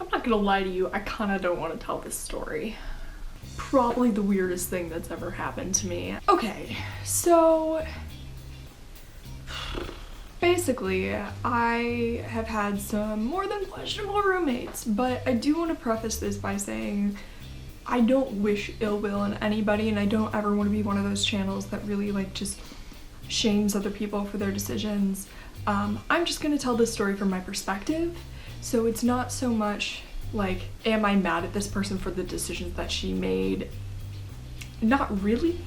I'm not gonna lie to you, I kind of don't want to tell this story. Probably the weirdest thing that's ever happened to me. Okay, so basically, I have had some more than questionable roommates, but I do want to preface this by saying I don't wish ill will on anybody, and I don't ever want to be one of those channels that really like just shames other people for their decisions. I'm just gonna tell this story from my perspective, so it's not so much like, am I mad at this person for the decisions that she made? Not really.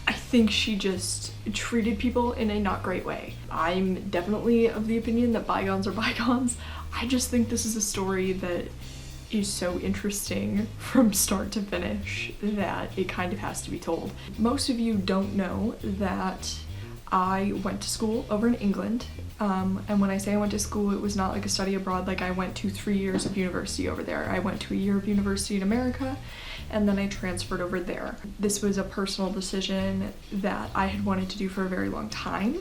I think she just treated people in a not great way. I'm definitely of the opinion that bygones are bygones. I just think this is a story that is so interesting from start to finish that it kind of has to be told. Most of you don't know that I went to school over in England. And when I say I went to school, it was not like a study abroad. Like, I went to 3 years of university over there. I went to a year of university in America, and then I transferred over there. This was a personal decision that I had wanted to do for a very long time,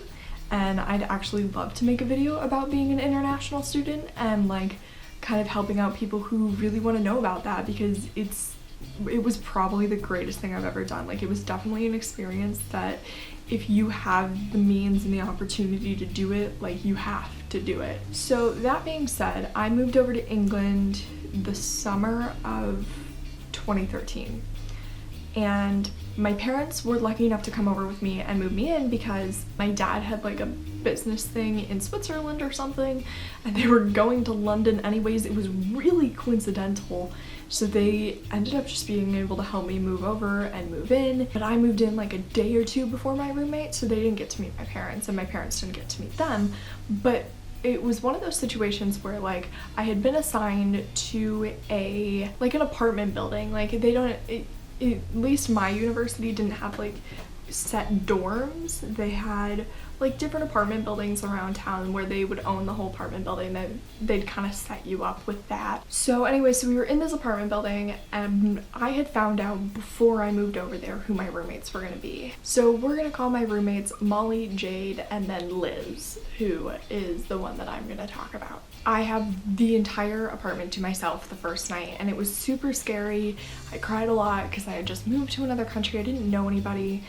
and I'd actually love to make a video about being an international student and like kind of helping out people who really want to know about that, because it was probably the greatest thing I've ever done. Like, it was definitely an experience that if you have the means and the opportunity to do it, like, you have to do it. So that being said, I moved over to England the summer of 2013, and my parents were lucky enough to come over with me and move me in because my dad had like a business thing in Switzerland or something, and they were going to London anyways. It was really coincidental, so they ended up just being able to help me move over and move in. But I moved in like a day or two before my roommate, so they didn't get to meet my parents and my parents didn't get to meet them. But it was one of those situations where like I had been assigned to an apartment building. Like, they don't, at least my university didn't have like set dorms. They had like different apartment buildings around town where they would own the whole apartment building. They'd kind of set you up with that. So anyway, so we were in this apartment building, and I had found out before I moved over there who my roommates were gonna be. So we're gonna call my roommates Molly, Jade, and then Liz, who is the one that I'm gonna talk about. I have the entire apartment to myself the first night, and it was super scary. I cried a lot because I had just moved to another country. I didn't know anybody.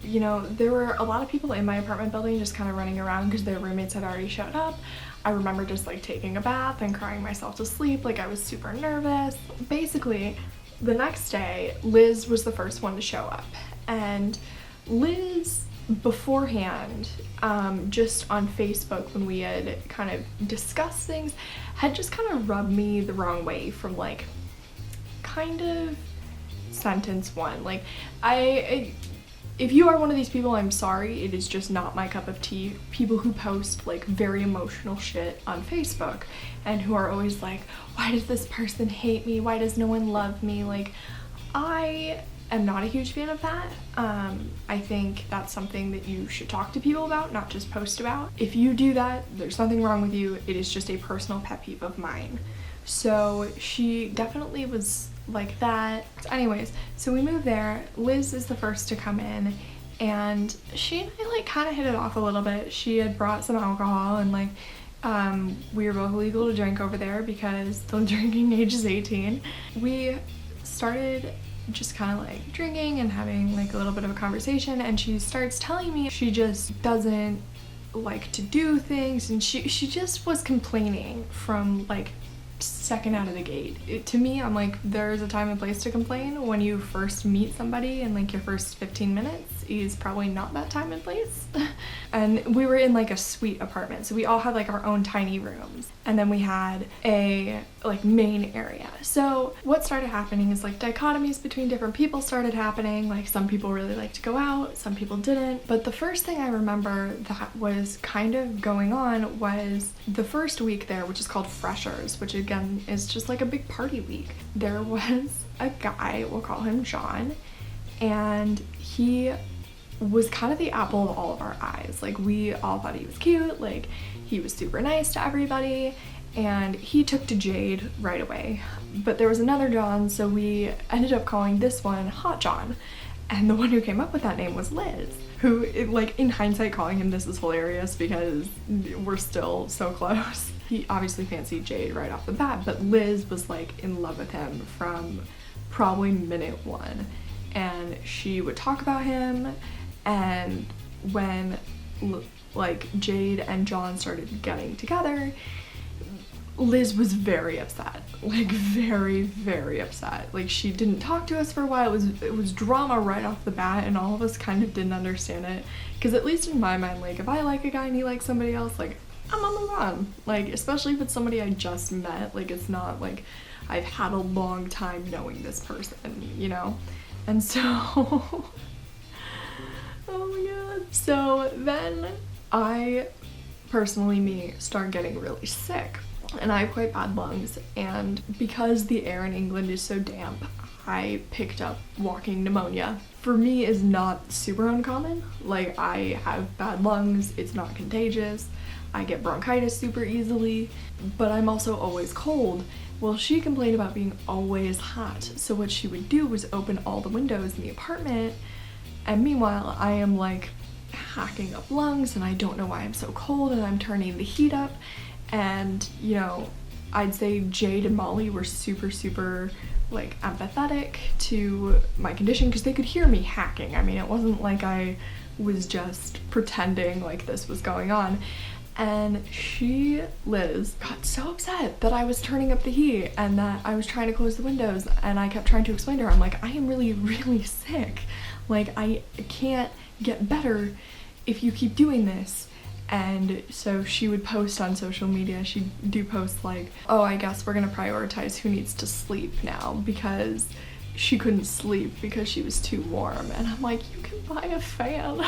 You know, there were a lot of people in my apartment building just kind of running around because their roommates had already showed up. I remember just like taking a bath and crying myself to sleep. Like, I was super nervous. Basically, the next day, Liz was the first one to show up, and Liz beforehand, just on Facebook when we had kind of discussed things, had just kind of rubbed me the wrong way from like kind of sentence one. Like, if you are one of these people, I'm sorry, it is just not my cup of tea. People who post like very emotional shit on Facebook and who are always like, why does this person hate me? Why does no one love me? Like, I am not a huge fan of that. I think that's something that you should talk to people about, not just post about. If you do that, there's nothing wrong with you. It is just a personal pet peeve of mine. So she definitely was like that. Anyways, so we moved there. Liz is the first to come in, and she and I like kind of hit it off a little bit. She had brought some alcohol, and like we were both legal to drink over there because the drinking age is 18. We started just kind of like drinking and having like a little bit of a conversation, and she starts telling me she just doesn't like to do things, and she just was complaining from like second out of the gate. To me, I'm like, there's a time and place to complain. When you first meet somebody and like your first 15 minutes is probably not that time and place. And we were in like a suite apartment, so we all had like our own tiny rooms, and then we had a like main area. So what started happening is like dichotomies between different people started happening. Like, some people really liked to go out, some people didn't. But the first thing I remember that was kind of going on was the first week there, which is called Freshers, which again is just like a big party week. There was a guy, we'll call him John, and he was kind of the apple of all of our eyes. Like, we all thought he was cute, like he was super nice to everybody, and he took to Jade right away. But there was another John, so we ended up calling this one Hot John, and the one who came up with that name was Liz, who, like, in hindsight calling him this is hilarious because we're still so close. he obviously fancied Jade right off the bat, but Liz was like in love with him from probably minute one. And she would talk about him, and when like Jade and John started getting together, Liz was very upset, like very, very upset. Like she didn't talk to us for a while. It was drama right off the bat, and all of us kind of didn't understand it. Because at least in my mind, like if I like a guy and he likes somebody else, like I'm gonna move on. Like especially if it's somebody I just met, like it's not like I've had a long time knowing this person, you know? And so, oh my god. So then I personally, start getting really sick. And I have quite bad lungs, and because the air in England is so damp, I picked up walking pneumonia. For me, is not super uncommon. Like I have bad lungs, it's not contagious, I get bronchitis super easily, but I'm also always cold. Well, she complained about being always hot, so what she would do was open all the windows in the apartment, and meanwhile I am like hacking up lungs, and I don't know why I'm so cold, and I'm turning the heat up. And, you know, I'd say Jade and Molly were super, super, like, empathetic to my condition because they could hear me hacking. I mean, it wasn't like I was just pretending like this was going on. And Liz, got so upset that I was turning up the heat and that I was trying to close the windows, and I kept trying to explain to her, I'm like, I am really, really sick. Like, I can't get better if you keep doing this. And so she would post on social media, she'd do posts like, oh, I guess we're gonna prioritize who needs to sleep now, because she couldn't sleep because she was too warm. And I'm like, you can buy a fan.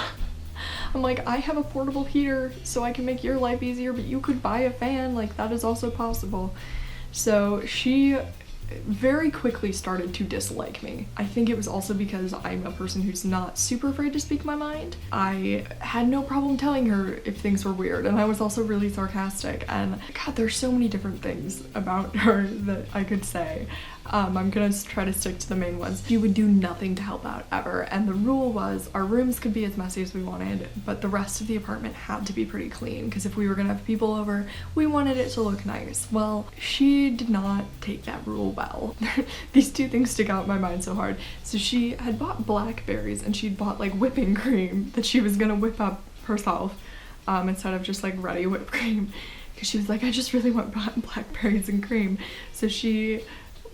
I'm like, I have a portable heater so I can make your life easier, but you could buy a fan, like that is also possible. So she very quickly started to dislike me. I think it was also because I'm a person who's not super afraid to speak my mind. I had no problem telling her if things were weird, and I was also really sarcastic, and god, there's so many different things about her that I could say. I'm gonna try to stick to the main ones. She would do nothing to help out ever, and the rule was our rooms could be as messy as we wanted, but the rest of the apartment had to be pretty clean, because if we were gonna have people over, we wanted it to look nice. Well, she did not take that rule well. These two things stick out in my mind so hard. So she had bought blackberries, and she'd bought like whipping cream that she was gonna whip up herself, instead of just like ready whipped cream, because she was like, I just really want blackberries and cream. So she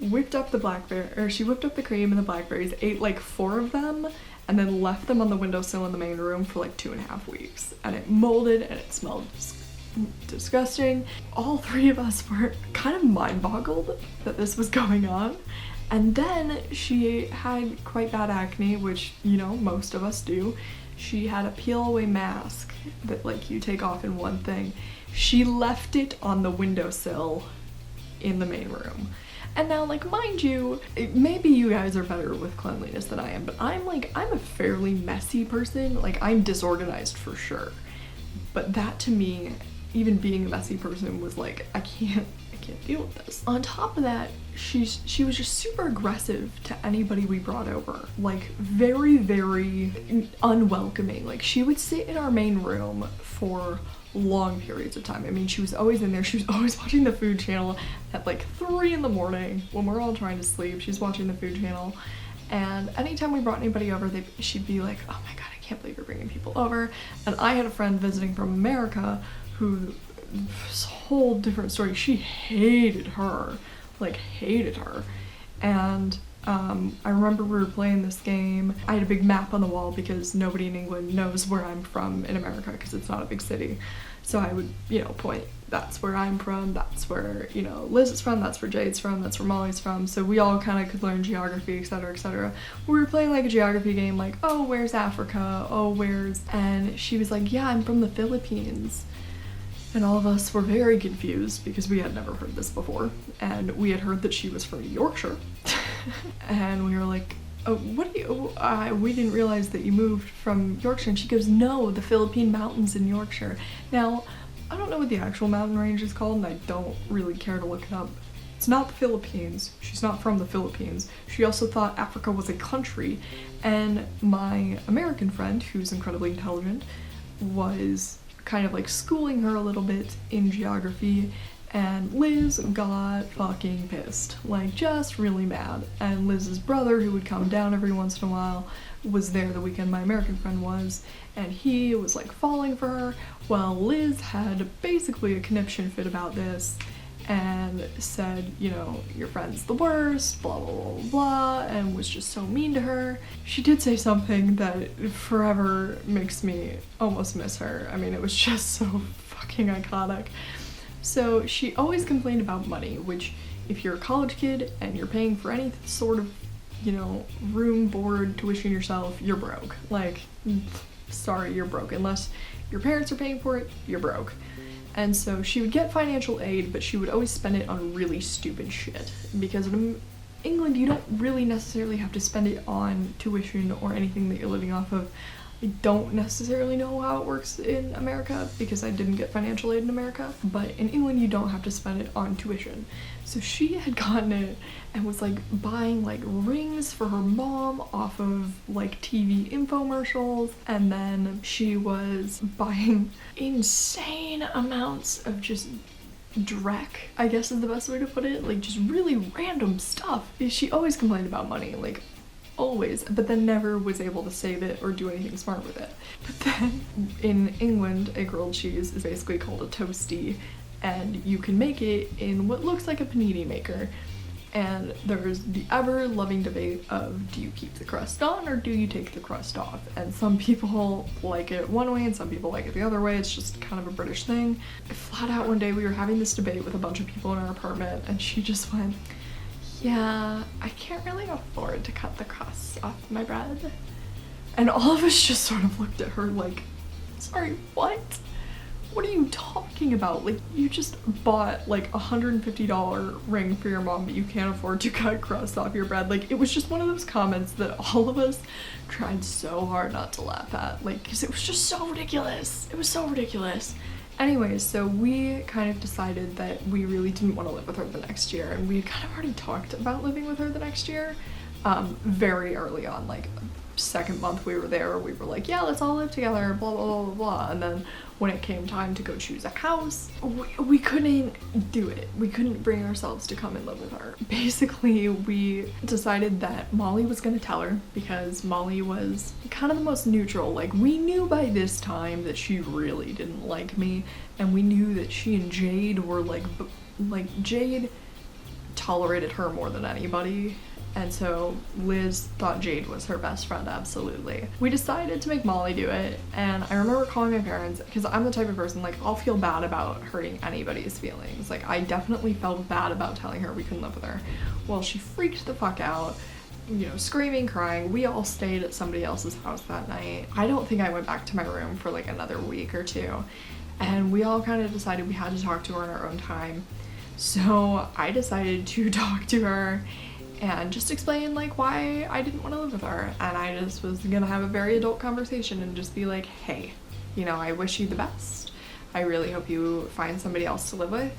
whipped up the cream and the blackberries, ate like 4 of them, and then left them on the windowsill in the main room for like 2.5 weeks. And it molded and it smelled disgusting. All 3 of us were kind of mind-boggled that this was going on. And then she had quite bad acne, which, you know, most of us do. She had a peel-away mask that like you take off in one thing. She left it on the windowsill in the main room. And now, like, mind you, maybe you guys are better with cleanliness than I am, but I'm a fairly messy person. Like, I'm disorganized for sure. But that to me, even being a messy person, was like, I can't deal with this. On top of that, she was just super aggressive to anybody we brought over. Like, very, very unwelcoming. Like, she would sit in our main room for long periods of time. I mean, she was always in there. She was always watching the Food Channel at like 3 in the morning when we're all trying to sleep. She's watching the Food Channel, and anytime we brought anybody over, she'd be like, oh my god, I can't believe you're bringing people over. And I had a friend visiting from America who, this whole different story, she hated her, like hated her. And I remember we were playing this game. I had a big map on the wall because nobody in England knows where I'm from in America because it's not a big city. So I would, you know, point, that's where I'm from, that's where, you know, Liz is from, that's where Jade's from, that's where Molly's from. So we all kind of could learn geography, etc., etc. We were playing like a geography game, like, oh, where's Africa? Oh, where's... And she was like, yeah, I'm from the Philippines. And all of us were very confused because we had never heard this before. And we had heard that she was from Yorkshire. And we were like, oh, what do you, we didn't realize that you moved from Yorkshire. And she goes, no, the Philippine Mountains in Yorkshire. Now, I don't know what the actual mountain range is called, and I don't really care to look it up. It's not the Philippines. She's not from the Philippines. She also thought Africa was a country. And my American friend, who's incredibly intelligent, was kind of like schooling her a little bit in geography, And Liz got fucking pissed, like just really mad. And Liz's brother, who would come down every once in a while, was there the weekend my American friend was, and he was like falling for her. Well, Liz had basically a conniption fit about this and said, you know, your friend's the worst, blah blah blah blah, and was just so mean to her. She did say something that forever makes me almost miss her. I mean, it was just so fucking iconic. So she always complained about money, which if you're a college kid and you're paying for any sort of, you know, room, board, tuition yourself, you're broke. Like, sorry, you're broke. Unless your parents are paying for it, you're broke. And so she would get financial aid, but she would always spend it on really stupid shit. Because in England, you don't really necessarily have to spend it on tuition or anything that you're living off of. I don't necessarily know how it works in America because I didn't get financial aid in America, but in England you don't have to spend it on tuition. So she had gotten it and was like buying like rings for her mom off of like TV infomercials, and then she was buying insane amounts of just dreck, I guess is the best way to put it, like just really random stuff. She always complained about money, like always, but then never was able to save it or do anything smart with it. But then in England, a grilled cheese is basically called a toastie, and you can make it in what looks like a panini maker. And there's the ever-loving debate of, do you keep the crust on or do you take the crust off? And some people like it one way and some people like it the other way. It's just kind of a British thing. Flat out one day we were having this debate with a bunch of people in our apartment, and she just went, yeah, I can't really afford to cut the crust off my bread. And all of us just sort of looked at her like, sorry, what? What are you talking about? Like, you just bought like a $150 ring for your mom, but you can't afford to cut crust off your bread. Like, it was just one of those comments that all of us tried so hard not to laugh at, like, because it was just so ridiculous. It was so ridiculous. Anyways, so we kind of decided that we really didn't want to live with her the next year, and we had kind of already talked about living with her the next year, very early on, like second month we were there, we were like, yeah, let's all live together, blah blah blah blah blah. And then when it came time to go choose a house, we couldn't do it. We couldn't bring ourselves to come and live with her. Basically, we decided that Molly was gonna tell her, because Molly was kind of the most neutral. Like, we knew by this time that she really didn't like me, and we knew that she and Jade were like Jade tolerated her more than anybody. And so Liz thought Jade was her best friend, absolutely. We decided to make Molly do it, and I remember calling my parents, because I'm the type of person, like, I'll feel bad about hurting anybody's feelings. Like, I definitely felt bad about telling her we couldn't live with her. Well, she freaked the fuck out, you know, screaming, crying. We all stayed at somebody else's house that night. I don't think I went back to my room for like another week or two, and we all kind of decided we had to talk to her in our own time. So I decided to talk to her and just explain like why I didn't want to live with her, and I just was gonna have a very adult conversation and just be like, hey, you know, I wish you the best. I really hope you find somebody else to live with.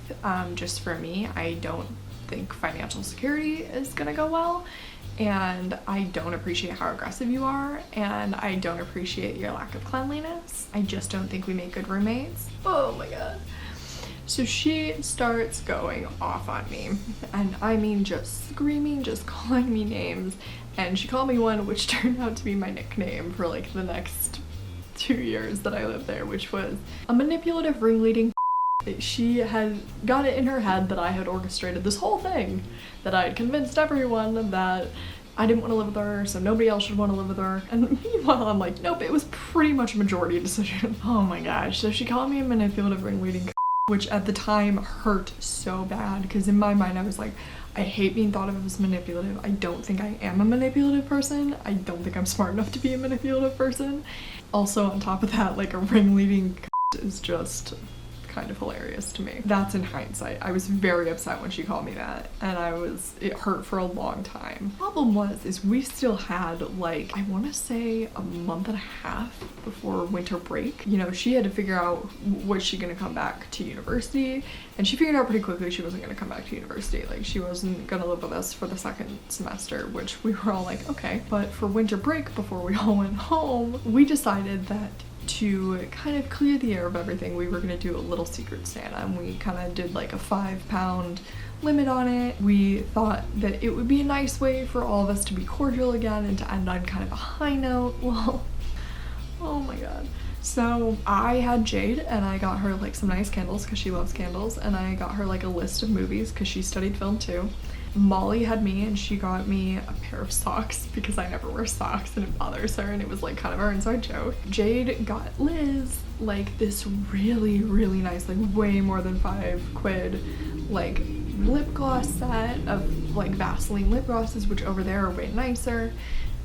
Just for me, I don't think financial security is gonna go well, and I don't appreciate how aggressive you are, and I don't appreciate your lack of cleanliness. I just don't think we make good roommates. Oh my god. So she starts going off on me, and I mean just screaming, just calling me names, and she called me one which turned out to be my nickname for like the next 2 years that I lived there, which was a manipulative ringleading. She had got it in her head that I had orchestrated this whole thing, that I had convinced everyone that I didn't want to live with her, so nobody else should want to live with her. And meanwhile, I'm like, nope, it was pretty much a majority decision. Oh my gosh. So she called me a manipulative ringleading, which at the time hurt so bad, because in my mind I was like, I hate being thought of as manipulative. I don't think I am a manipulative person. I don't think I'm smart enough to be a manipulative person. Also, on top of that, like, a ringleading is just kind of hilarious to me. That's in hindsight. I was very upset when she called me that, and it hurt for a long time. Problem is we still had like, I want to say a month and a half before winter break. You know, she had to figure out, was she gonna come back to university? And she figured out pretty quickly she wasn't gonna come back to university. Like, she wasn't gonna live with us for the second semester, which we were all like, okay. But for winter break, before we all went home, we decided that to kind of clear the air of everything, we were gonna do a little Secret Santa, and we kind of did like a 5-pound limit on it. We thought that it would be a nice way for all of us to be cordial again and to end on kind of a high note. Well, oh my god. So I had Jade and I got her like some nice candles because she loves candles, and I got her like a list of movies because she studied film too. Molly had me and she got me a pair of socks because I never wear socks and it bothers her, and it was like kind of our inside joke. Jade got Liz like this really nice, like way more than £5 like lip gloss set of like Vaseline lip glosses, which over there are way nicer.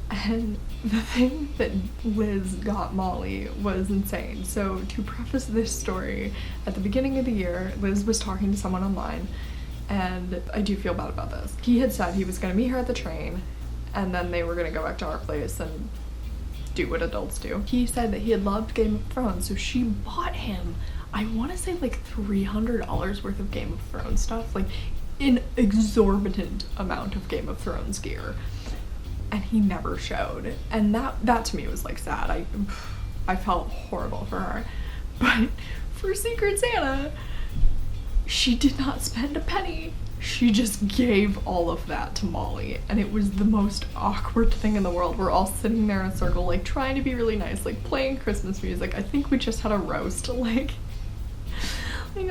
And the thing that Liz got Molly was insane. So to preface this story, at the beginning of the year, Liz was talking to someone online, and I do feel bad about this. He had said he was going to meet her at the train, and then they were going to go back to our place and do what adults do. He said that he had loved Game of Thrones, so she bought him, I want to say like $300 worth of Game of Thrones stuff, like an exorbitant amount of Game of Thrones gear. And he never showed, and that to me was like sad. I felt horrible for her. But for Secret Santa, she did not spend a penny. She just gave all of that to Molly, and it was the most awkward thing in the world. We're all sitting there in a circle, like trying to be really nice, like playing Christmas music. I think we just had a roast, like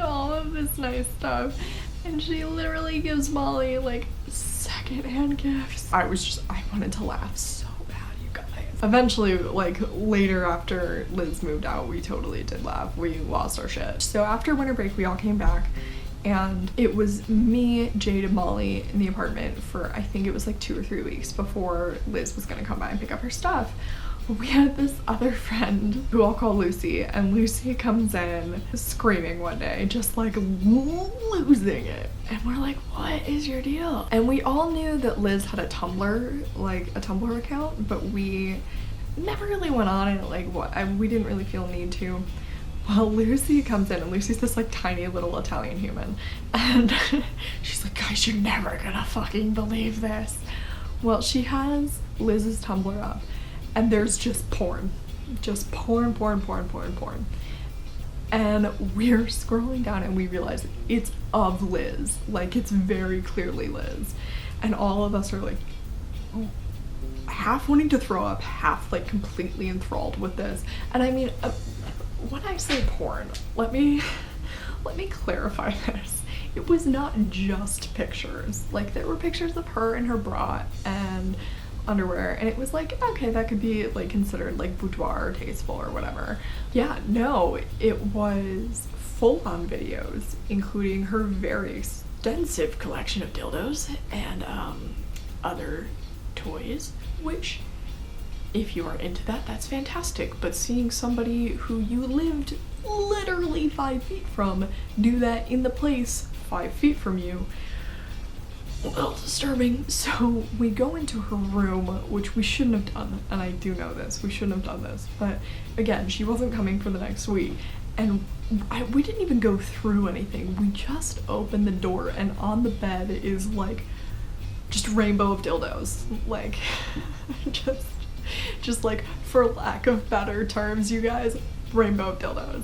all of this nice stuff, and she literally gives Molly like secondhand gifts. I wanted to laugh so bad, you guys. Eventually, like later after Liz moved out, we totally did laugh. We lost our shit. So after winter break, we all came back, and it was me, Jade, and Molly in the apartment for I think it was like 2 or 3 weeks before Liz was gonna come by and pick up her stuff. We had this other friend who I'll call Lucy, and Lucy comes in screaming one day, just like losing it. And we're like, what is your deal? And we all knew that Liz had a Tumblr, like a Tumblr account, but we never really went on it, like we didn't really feel a need to. Well, Lucy comes in, and Lucy's this like tiny little Italian human, and she's like, guys, you're never gonna fucking believe this. Well, she has Liz's Tumblr up, and there's just porn. Just porn. And we're scrolling down and we realize it's of Liz. Like, it's very clearly Liz. And all of us are like half wanting to throw up, half like completely enthralled with this. And I mean, when I say porn, let me clarify this. It was not just pictures. Like, there were pictures of her in her bra and underwear, and it was like, okay, that could be like considered like boudoir or tasteful or whatever. Yeah, no, it was full-on videos, including her very extensive collection of dildos and other toys, which, if you are into that, that's fantastic. But seeing somebody who you lived literally 5 feet from do that in the place 5 feet from you, a little disturbing. So we go into her room, which we shouldn't have done, and I do know this, we shouldn't have done this, but again, she wasn't coming for the next week, and we didn't even go through anything. We just opened the door, and on the bed is like just rainbow of dildos, like just like, for lack of better terms, you guys, rainbow of dildos.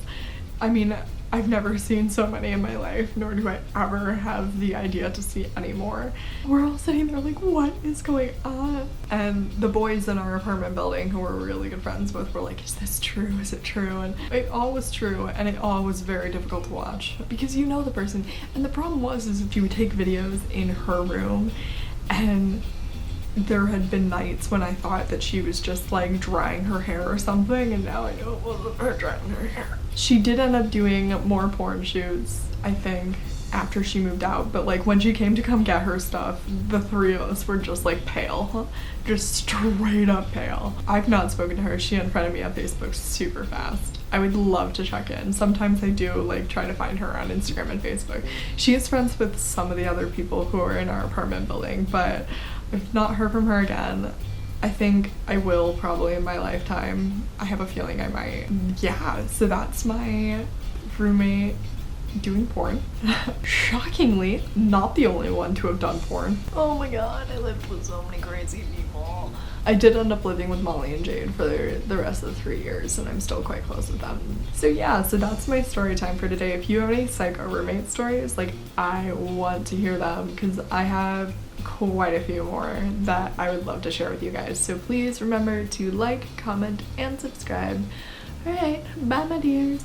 I mean, I've never seen so many in my life, nor do I ever have the idea to see any more. We're all sitting there like, what is going on? And the boys in our apartment building, who we're really good friends with, were like, is this true? Is it true? And it all was true, and it all was very difficult to watch because you know the person. And the problem was, is if you would take videos in her room, and there had been nights when I thought that she was just like drying her hair or something, and now I know it wasn't her drying her hair. She did end up doing more porn shoots, I think, after she moved out, but like when she came to come get her stuff, the three of us were just like pale, just straight up pale. I've not spoken to her. She unfriended me on Facebook super fast. I would love to check in. Sometimes I do like try to find her on Instagram and Facebook. She is friends with some of the other people who are in our apartment building, but I've not heard from her again. I think I will probably in my lifetime. I have a feeling I might. Yeah, so that's my roommate doing porn. Shockingly, not the only one to have done porn. Oh my god, I lived with so many crazy people. I did end up living with Molly and Jade for the rest of the 3 years, and I'm still quite close with them. So yeah, so that's my story time for today. If you have any psycho roommate stories, like, I want to hear them, because I have quite a few more that I would love to share with you guys. So please remember to like, comment, and subscribe. Alright, bye my dears.